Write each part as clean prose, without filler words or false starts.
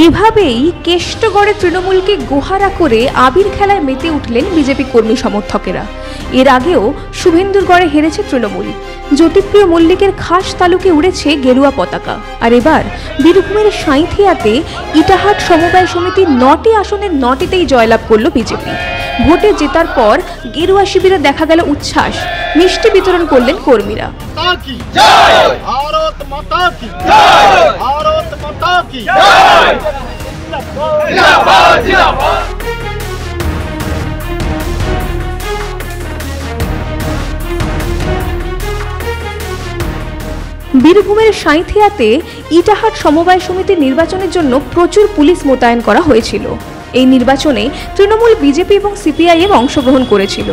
এভাবেই কেষ্টগড়ে তৃণমূলকে গোহারা করে আবির খেলায় মেতে উঠলেন বিজেপি কর্মী সমর্থকেরা। এর আগেও শুভেন্দুরগড়ে হেরেছে তৃণমূল, জ্যোতিপ্রিয় মল্লিকের খাস তালুকে উড়েছে গেরুয়া পতাকা। আর এবার বীরভূমের সাঁইথিয়াতে ইটাহাট সমবায় সমিতির 9টি আসনের 9টিতেই জয়লাভ করল বিজেপি। ভোটে জেতার পর গেরুয়া শিবিরে দেখা গেল উচ্ছ্বাস, মিষ্টি বিতরণ করলেন কর্মীরা। বীরভূমের সাঁইথিয়াতে ইটাহাট সমবায় সমিতির নির্বাচনের জন্য প্রচুর পুলিশ মোতায়েন করা হয়েছিল। এই নির্বাচনে তৃণমূল, বিজেপি এবং সিপিআইএম অংশগ্রহণ করেছিল।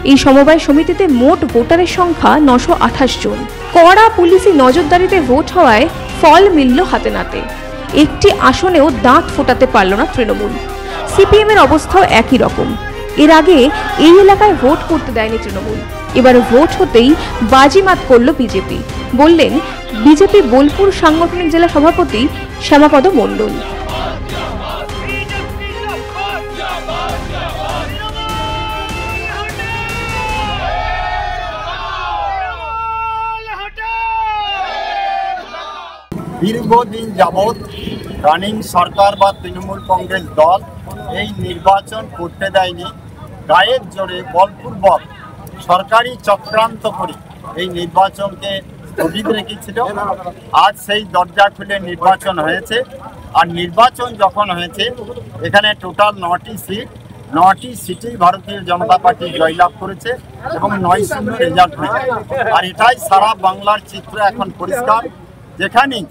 এই সমবায় সমিতিতে মোট ভোটারের সংখ্যা 928 জন। কড়া পুলিশি নজরদারিতে ভোট হওয়ায় ফল মিলল হাতে নাতে। একটি আসনেও দাঁত ফোটাতে পারল না তৃণমূল। সিপিএম এর অবস্থাও একই রকম। এর আগে এই এলাকায় ভোট করতে দেয়নি তৃণমূল, এবার ভোট হতেই বাজিমাত করল বিজেপি, বললেন বিজেপি বোলপুর সাংগঠনিক জেলা সভাপতি শ্যামাপদ মণ্ডল। দীর্ঘদিন যাবৎ রানিং সরকার বা তৃণমূল কংগ্রেস দল এই নির্বাচন করতে দেয়নি। গায়ের জোরে বলপূর্বক সরকারি চক্রান্ত করে এই নির্বাচনকে স্থগিত রেখেছিল। আজ সেই দরজা খুলে নির্বাচন হয়েছে। আর নির্বাচন যখন হয়েছে, এখানে টোটাল 9টি সিট, 9টি সিটেই ভারতীয় জনতা পার্টি জয়লাভ করেছে এবং 9-0 রেজাল্ট হয়েছে। আর এটাই সারা বাংলার চিত্র এখন পরিষ্কার। যেখানেই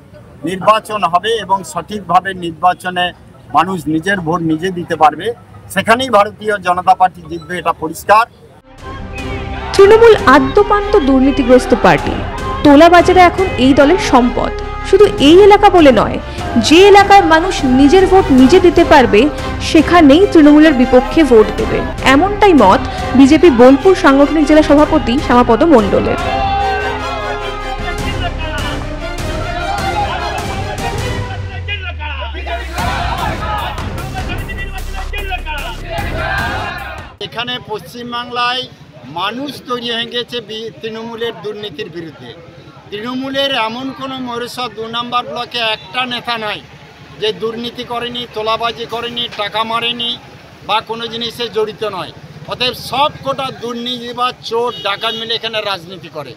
নির্বাচন হবে এবং সঠিকভাবে নির্বাচনে মানুষ নিজের ভোট নিজে দিতে পারবে, সেখানেই ভারতীয় জনতা পার্টি জিতবে, এটা পরিষ্কার। তৃণমূল আদ্যপান্ত দুর্নীতিগ্রস্ত পার্টি। তোলাবাজারে এখন এই দলের সম্পদ। শুধু এই এলাকা বলে নয়, যে এলাকায় মানুষ নিজের ভোট নিজে দিতে পারবে সেখানেই তৃণমূলের বিপক্ষে ভোট দেবে, এমনটাই মত বিজেপি বোলপুর সাংগঠনিক জেলা সভাপতি শ্যামাপদ মণ্ডলের। এখানে পশ্চিমবাংলায় মানুষ তৈরি হয়ে গেছে তৃণমূলের দুর্নীতির বিরুদ্ধে। তৃণমূলের এমন কোনো মৌরসা 2 নম্বর ব্লকে একটা নেতা নাই যে দুর্নীতি করেনি, তোলাবাজি করেনি, টাকা মারেনি বা কোনো জিনিসে জড়িত নয়। অতএব সব কটা দুর্নীতি বা চোর ডাকাত মিলে এখানে রাজনীতি করে।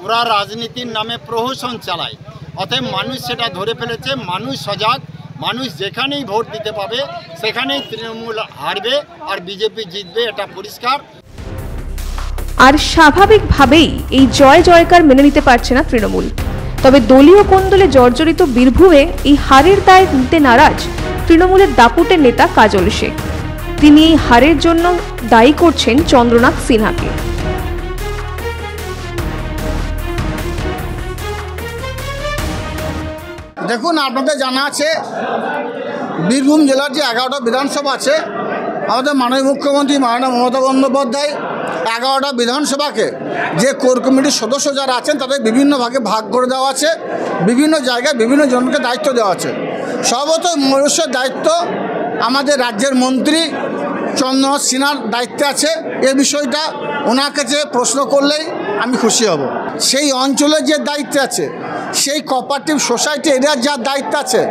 ওরা রাজনীতির নামে প্রহসন চালায়। অতএব মানুষ সেটা ধরে ফেলেছে, মানুষ সজাগ। মানুষ যেখানেই ভোট দিতে পাবে সেখানেই তৃণমূল হারবে আর বিজেপি জিতবে, এটা পরিষ্কার। আর স্বাভাবিকভাবেই এই জয় জয়কার মেনে নিতে পারছে না তৃণমূল। তবে দলীয় কোন্দলে জর্জরিত বীরভূমে এই হারের দায় নিতে নারাজ তৃণমূলের দাপুটের নেতা কাজল শেখ। তিনি এই হারের জন্য দায়ী করছেন চন্দ্রনাথ সিনহাকে। দেখুন, আপনাদের জানা আছে বীরভূম জেলার যে 11টা বিধানসভা আছে, আমাদের মাননীয় মুখ্যমন্ত্রী মাননীয় মমতা বন্দ্যোপাধ্যায় 11টা বিধানসভাকে যে কোর কমিটির সদস্য যারা আছেন তাদের বিভিন্ন ভাগে ভাগ করে দেওয়া আছে, বিভিন্ন জায়গায় বিভিন্ন জনকে দায়িত্ব দেওয়া আছে। সর্বত মনুষ্যের দায়িত্ব আমাদের রাজ্যের মন্ত্রী চন্দ্রনাথ সিনহার দায়িত্বে আছে। এই বিষয়টা ওনার কাছে প্রশ্ন করলেই আমি খুশি হব। সেই অঞ্চলের যে দায়িত্বে আছে, সেই কোঅপারেটিভ সোসাইটি এরিয়ার যার দায়িত্ব আছে,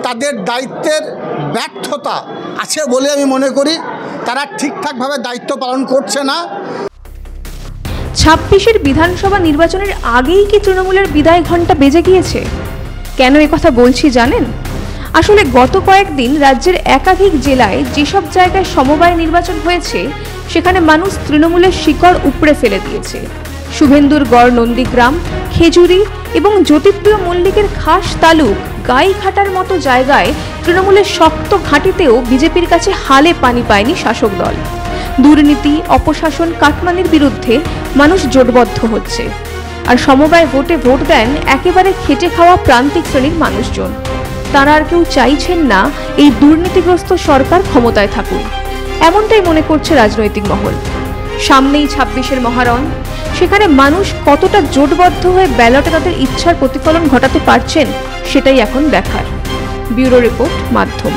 তাদের দায়িত্বের ব্যর্থতা আছে বলে আমি মনে করি। তারা ঠিকঠাকভাবে দায়িত্ব পালন করছে না। 26-এর বিধানসভা নির্বাচনের আগেই কি তৃণমূলের বিদায় ঘণ্টা বেজে গিয়েছে? কেন কথা বলছি জানেন? আসলে গত কয়েকদিন রাজ্যের একাধিক জেলায় যেসব জায়গায় সমবায় নির্বাচন হয়েছে সেখানে মানুষ তৃণমূলের শিকড় উপড়ে ফেলে দিয়েছে। শুভেন্দুরগড়, নন্দীগ্রাম, খেজুরি এবং জ্যোতিপ্রিয় মল্লিকের খাস তালুক, গাইঘাটার মতো জায়গায় তৃণমূলের শক্ত ঘাঁটিতেও বিজেপির কাছে হালে পানি পায়নি শাসক দল। দুর্নীতি, অপশাসন, কাটমানির বিরুদ্ধে মানুষ জোটবদ্ধ হচ্ছে। আর সমবায় ভোটে ভোট দেন একেবারে খেটে খাওয়া প্রান্তিক শ্রেণীর মানুষজন। তারা আর কেউ চাইছেন না এই দুর্নীতিগ্রস্ত সরকার ক্ষমতায় থাকুন, এমনটাই মনে করছে রাজনৈতিক মহল। সামনেই 26-এর মহারণ। সেখানে মানুষ কতটা জোটবদ্ধ হয়ে ব্যালটে তাদের ইচ্ছার প্রতিফলন ঘটাতে পারছেন সেটাই এখন দেখার। ব্যুরো রিপোর্ট, মাধ্যম।